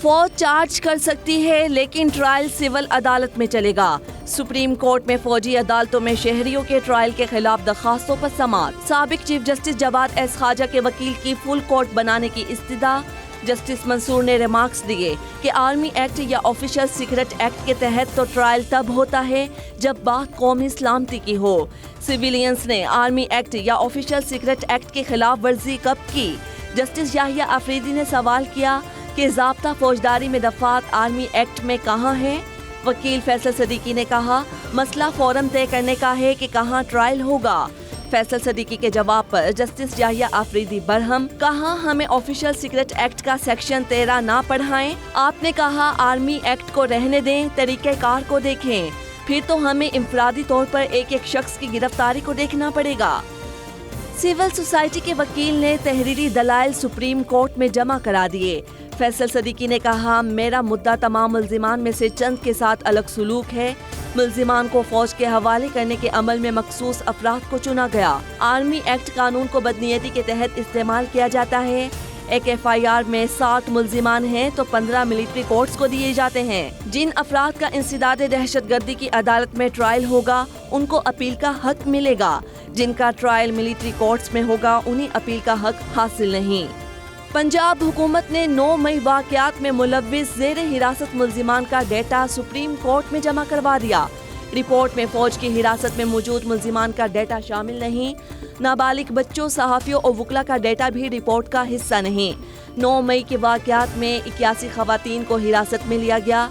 فوج چارج کر سکتی ہے لیکن ٹرائل سول عدالت میں چلے گا۔ سپریم کورٹ میں فوجی عدالتوں میں شہریوں کے ٹرائل کے خلاف درخواستوں پر سماعت۔ سابق چیف جسٹس جواد ایس خواجہ کے وکیل کی فل کورٹ بنانے کی استدعا۔ جسٹس منصور نے ریمارکس دیے کہ آرمی ایکٹ یا آفیشل سیکرٹ ایکٹ کے تحت تو ٹرائل تب ہوتا ہے جب بات قومی سلامتی کی ہو۔ سویلینز نے آرمی ایکٹ یا آفیشل سیکرٹ ایکٹ کی خلاف ورزی کب کی؟ جسٹس یحییٰ آفریدی نے سوال کیا کہ ضابطہ فوجداری میں دفعات آرمی ایکٹ میں کہاں ہے؟ وکیل فیصل صدیقی نے کہا مسئلہ فوراً طے کرنے کا ہے کہ کہاں ٹرائل ہوگا۔ فیصل صدیقی کے جواب پر جسٹس یحییٰ آفریدی برہم، کہا ہمیں آفیشل سیکرٹ ایکٹ کا سیکشن 13 نہ پڑھائیں۔ آپ نے کہا آرمی ایکٹ کو رہنے دیں، طریقہ کار کو دیکھیں، پھر تو ہمیں انفرادی طور پر ایک ایک شخص کی گرفتاری کو دیکھنا پڑے گا۔ سول سوسائٹی کے وکیل نے تحریری دلائل سپریم کورٹ میں جمع کرا دیے۔ فیصل صدیقی نے کہا میرا مدعا تمام ملزمان میں سے چند کے ساتھ الگ سلوک ہے۔ ملزمان کو فوج کے حوالے کرنے کے عمل میں مخصوص افراد کو چنا گیا۔ آرمی ایکٹ قانون کو بدنیتی کے تحت استعمال کیا جاتا ہے۔ ایک ایف آئی آر میں 60 ملزمان ہیں تو 15 ملٹری کورٹس کو دیے جاتے ہیں۔ جن افراد کا انسداد دہشت گردی کی عدالت میں ٹرائل ہوگا ان کو اپیل کا حق ملے گا، جن کا ٹرائل ملٹری کورٹس میں ہوگا انہیں اپیل کا حق حاصل نہیں۔ پنجاب حکومت نے 9 مئی واقعات میں ملوث زیر حراست ملزمان کا ڈیٹا سپریم کورٹ میں جمع کروا دیا۔ رپورٹ میں فوج کی حراست میں موجود ملزمان کا ڈیٹا شامل نہیں۔ نابالغ بچوں، صحافیوں اور وکلا کا ڈیٹا بھی رپورٹ کا حصہ نہیں۔ 9 مئی کے واقعات میں 81 خواتین کو حراست میں لیا گیا۔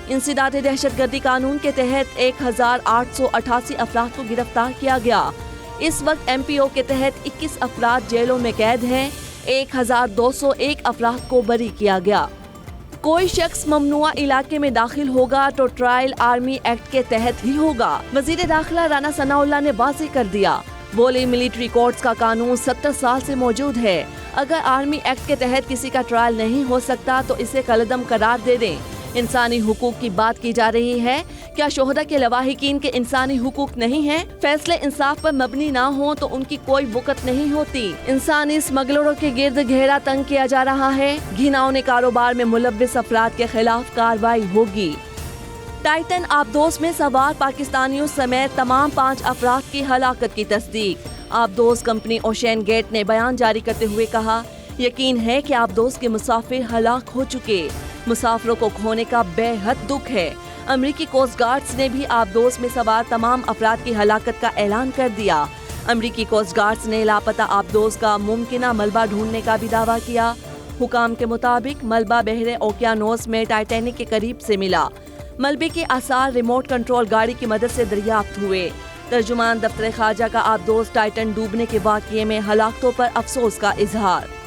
انسداد دہشت گردی قانون کے تحت 1888 افراد کو گرفتار کیا گیا۔ اس وقت ایم پی او کے تحت 21 افراد جیلوں میں قید ہیں۔ 1201 افراد کو بری کیا گیا۔ کوئی شخص ممنوعہ علاقے میں داخل ہوگا تو ٹرائل آرمی ایکٹ کے تحت ہی ہوگا۔ وزیر داخلہ رانا ثناء اللہ نے واضح کر دیا، بولے ملٹری کورٹس کا قانون 70 سال سے موجود ہے۔ اگر آرمی ایکٹ کے تحت کسی کا ٹرائل نہیں ہو سکتا تو اسے کالعدم قرار دے دیں۔ انسانی حقوق کی بات کی جا رہی ہے، کیا شہداء کے لواحقین کے انسانی حقوق نہیں ہیں؟ فیصلے انصاف پر مبنی نہ ہوں تو ان کی کوئی وقت نہیں ہوتی۔ انسانی اسمگلروں کے گرد گھیرا تنگ کیا جا رہا ہے۔ گھناؤنے کاروبار میں ملوث افراد کے خلاف کارروائی ہوگی۔ ٹائٹن آبدوز میں سوار پاکستانیوں سمیت تمام 5 افراد کی ہلاکت کی تصدیق۔ آبدوز کمپنی اوشین گیٹ نے بیان جاری کرتے ہوئے کہا یقین ہے کہ آبدوز کے مسافر ہلاک ہو چکے۔ مسافروں کو کھونے کا بے حد دکھ ہے۔ امریکی کوسٹ گارڈز نے بھی آبدوز میں سوار تمام افراد کی ہلاکت کا اعلان کر دیا۔ امریکی کوسٹ گارڈز نے لاپتہ آبدوز کا ممکنہ ملبہ ڈھونڈنے کا بھی دعویٰ کیا۔ حکام کے مطابق ملبہ بحر اوقیانوس میں ٹائٹینک کے قریب سے ملا۔ ملبے کے آثار ریموٹ کنٹرول گاڑی کی مدد سے دریافت ہوئے۔ ترجمان دفتر خارجہ کا آبدوز ٹائٹن ڈوبنے کے واقعے میں ہلاکتوں پر افسوس کا اظہار۔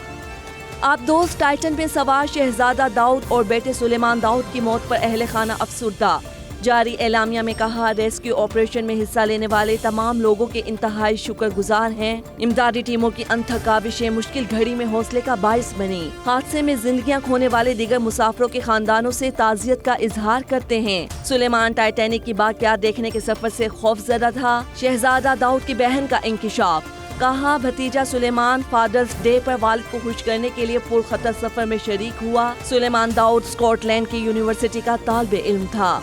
آبدوز ٹائٹن میں سوار شہزادہ داؤد اور بیٹے سلیمان داؤد کی موت پر اہل خانہ افسردہ۔ جاری اعلامیہ میں کہا ریسکیو آپریشن میں حصہ لینے والے تمام لوگوں کے انتہائی شکر گزار ہیں۔ امدادی ٹیموں کی انتھک کاوشیں مشکل گھڑی میں حوصلے کا باعث بنی۔ حادثے میں زندگیاں کھونے والے دیگر مسافروں کے خاندانوں سے تعزیت کا اظہار کرتے ہیں۔ سلیمان ٹائٹینک کی باقیات دیکھنے کے سفر سے خوفزدہ تھا۔ شہزادہ داؤد کی بہن کا انکشاف، کہا بھتیجا سلیمان فادرز ڈے پر والد کو خوش کرنے کے لیے پرخطر سفر میں شریک ہوا۔ سلیمان داؤد اسکاٹ لینڈ کی یونیورسٹی کا طالب علم تھا۔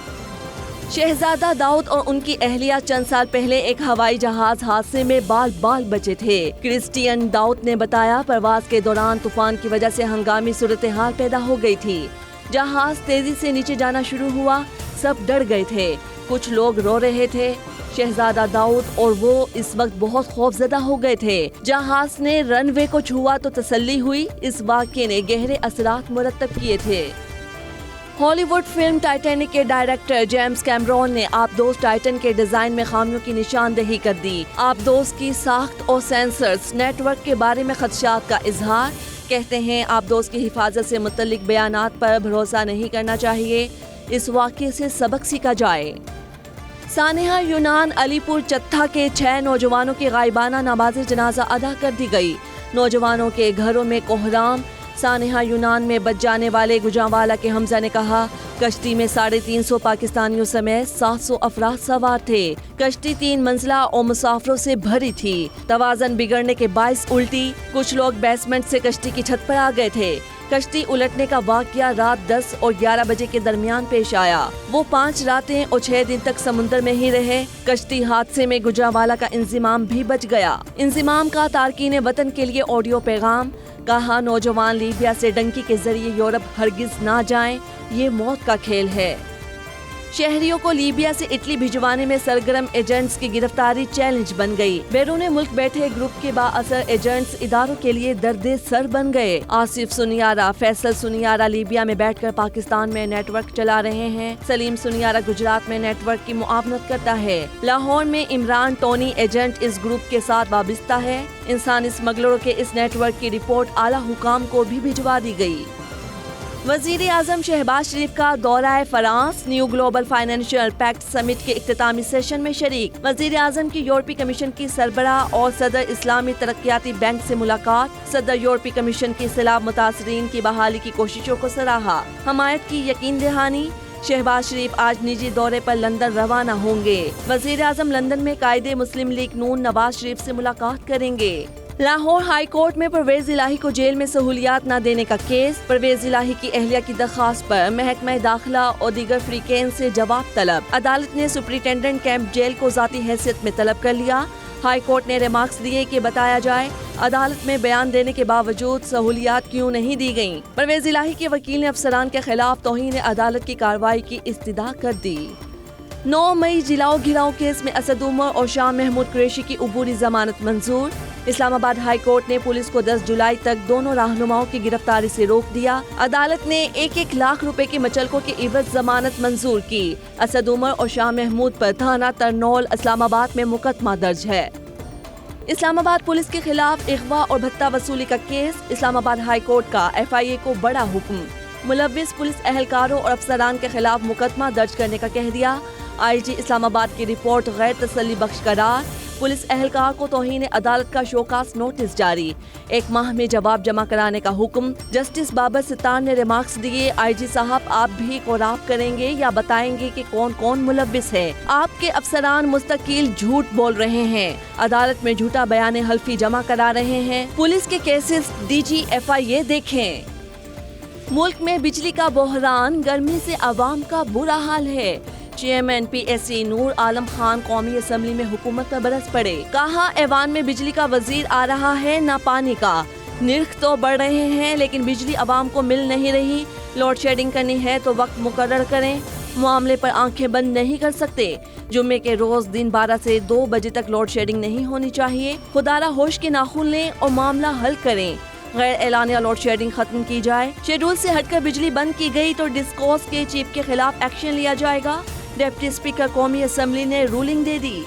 شہزادہ داؤد اور ان کی اہلیہ چند سال پہلے ایک ہوائی جہاز حادثے میں بال بچے تھے۔ کرسٹین داؤد نے بتایا پرواز کے دوران طوفان کی وجہ سے ہنگامی صورتحال پیدا ہو گئی تھی۔ جہاز تیزی سے نیچے جانا شروع ہوا، سب ڈر گئے تھے، کچھ لوگ رو رہے تھے۔ شہزادہ داؤد اور وہ اس وقت بہت خوفزدہ ہو گئے تھے۔ جہاز نے رن وے کو چھوا تو تسلی ہوئی۔ اس واقعے نے گہرے اثرات مرتب کیے تھے۔ ہالی ووڈ فلم ٹائٹینک کے ڈائریکٹر جیمز کیمرون نے آبدوز ٹائٹن کے ڈیزائن میں خامیوں کی نشاندہی کر دی۔ آبدوز کی ساخت اور سینسرز نیٹ ورک کے بارے میں خدشات کا اظہار، کہتے ہیں آبدوز کی حفاظت سے متعلق بیانات پر بھروسہ نہیں کرنا چاہیے، اس واقعے سے سبق سیکھا جائے۔ سانحہ یونان علی پور چتھا کے 6 نوجوانوں کی غائبانہ نماز جنازہ ادا کر دی گئی۔ نوجوانوں کے گھروں میں کوہرام۔ سانحہ یونان میں بچ جانے والے گجرانوالہ کے حمزہ نے کہا کشتی میں 350 پاکستانیوں سمیت 700 افراد سوار تھے۔ کشتی 3 منزلہ اور مسافروں سے بھری تھی۔ توازن بگڑنے کے باعث الٹی۔ کچھ لوگ بیسمنٹ سے کشتی کی چھت پر آ گئے تھے۔ کشتی الٹنے کا واقعہ رات 10 اور 11 بجے کے درمیان پیش آیا۔ وہ 5 راتیں اور 6 دن تک سمندر میں ہی رہے۔ کشتی حادثے میں گجرانوالہ کا انضمام بھی بچ گیا۔ انضمام کا تارکین وطن کے لیے آڈیو پیغام، کہا نوجوان لیبیا سے ڈنکی کے ذریعے یورپ ہرگز نہ جائیں، یہ موت کا کھیل ہے۔ شہریوں کو لیبیا سے اٹلی بھجوانے میں سرگرم ایجنٹس کی گرفتاری چیلنج بن گئی۔ بیرون ملک بیٹھے گروپ کے با اثر ایجنٹس اداروں کے لیے درد سر بن گئے۔ آصف سنیارہ، فیصل سنیارہ لیبیا میں بیٹھ کر پاکستان میں نیٹ ورک چلا رہے ہیں۔ سلیم سنیارہ گجرات میں نیٹ ورک کی معاونت کرتا ہے۔ لاہور میں عمران ٹونی ایجنٹ اس گروپ کے ساتھ وابستہ ہے۔ انسانی اسمگلروں کے اس نیٹ ورک کی رپورٹ اعلیٰ حکام کو بھی بھجوا دی گئی۔ وزیر اعظم شہباز شریف کا دورہ France, new global financial pact summit کے اختتامی سیشن میں شریک۔ وزیر اعظم کی یورپی کمیشن کی سربراہ اور صدر اسلامی ترقیاتی بینک سے ملاقات۔ صدر یورپی کمیشن کی سیلاب متاثرین کی بحالی کی کوششوں کو سراہا، حمایت کی یقین دہانی۔ شہباز شریف آج نجی دورے پر لندن روانہ ہوں گے۔ وزیر اعظم لندن میں قائد مسلم لیگ نون نواز شریف سے ملاقات کریں گے۔ لاہور ہائی کورٹ میں پرویز الہی کو جیل میں سہولیات نہ دینے کا کیس۔ پرویز الہی کی اہلیہ کی درخواست پر محکمہ داخلہ اور دیگر فریقین سے جواب طلب۔ عدالت نے سپرنٹینڈنٹ کیمپ جیل کو ذاتی حیثیت میں طلب کر لیا۔ ہائی کورٹ نے ریمارکس دیے کہ بتایا جائے عدالت میں بیان دینے کے باوجود سہولیات کیوں نہیں دی گئیں۔ پرویز الہی کے وکیل نے افسران کے خلاف توہین عدالت کی کارروائی کی استدعا کر دی۔ 9 مئی جلاؤ گھراؤ کیس میں اسد عمر اور شاہ محمود قریشی کی عبوری ضمانت منظور۔ اسلام آباد ہائی کورٹ نے پولیس کو 10 جولائی تک دونوں رہنماؤں کی گرفتاری سے روک دیا۔ عدالت نے 1-1 لاکھ روپے کے مچلکوں کی عوض ضمانت منظور کی۔ اسد عمر اور شاہ محمود پر تھانہ ترنول اسلام آباد میں مقدمہ درج ہے۔ اسلام آباد پولیس کے خلاف اغوا اور بھتہ وصولی کا کیس۔ اسلام آباد ہائی کورٹ کا FIA کو بڑا حکم، ملوث پولیس اہلکاروں اور افسران کے خلاف مقدمہ درج کرنے کا کہہ دیا۔ IG اسلام آباد کی رپورٹ غیر تسلی بخش قرار۔ پولیس اہلکار کو توہین عدالت کا شوکاز نوٹس جاری، 1 ماہ میں جواب جمع کرانے کا حکم۔ جسٹس بابر ستار نے ریمارکس دیے، IG صاحب آپ بھی کوراپ کریں گے یا بتائیں گے کہ کون کون ملوث ہے؟ آپ کے افسران مستقل جھوٹ بول رہے ہیں، عدالت میں جھوٹا بیان حلفی جمع کرا رہے ہیں۔ پولیس کے کیسز DG FIA دیکھیں۔ ملک میں بجلی کا بحران، گرمی سے عوام کا برا حال ہے۔ چیئرمین PSC نور عالم خان قومی اسمبلی میں حکومت پر برس پڑے، کہا ایوان میں بجلی کا وزیر آ رہا ہے نہ پانی کا، نرخ تو بڑھ رہے ہیں لیکن بجلی عوام کو مل نہیں رہی، لوڈ شیڈنگ کرنی ہے تو وقت مقرر کریں، معاملے پر آنکھیں بند نہیں کر سکتے، جمعے کے روز دن 12 سے 2 بجے تک لوڈ شیڈنگ نہیں ہونی چاہیے، خدارہ ہوش کے ناخن لیں اور معاملہ حل کریں، غیر اعلانیہ لوڈ شیڈنگ ختم کی جائے، شیڈول سے ہٹ کر بجلی بند کی گئی تو ڈسکوز کے چیف کے خلاف ایکشن لیا جائے گا، ڈپٹی اسپیکر قومی اسمبلی نے رولنگ دے دی۔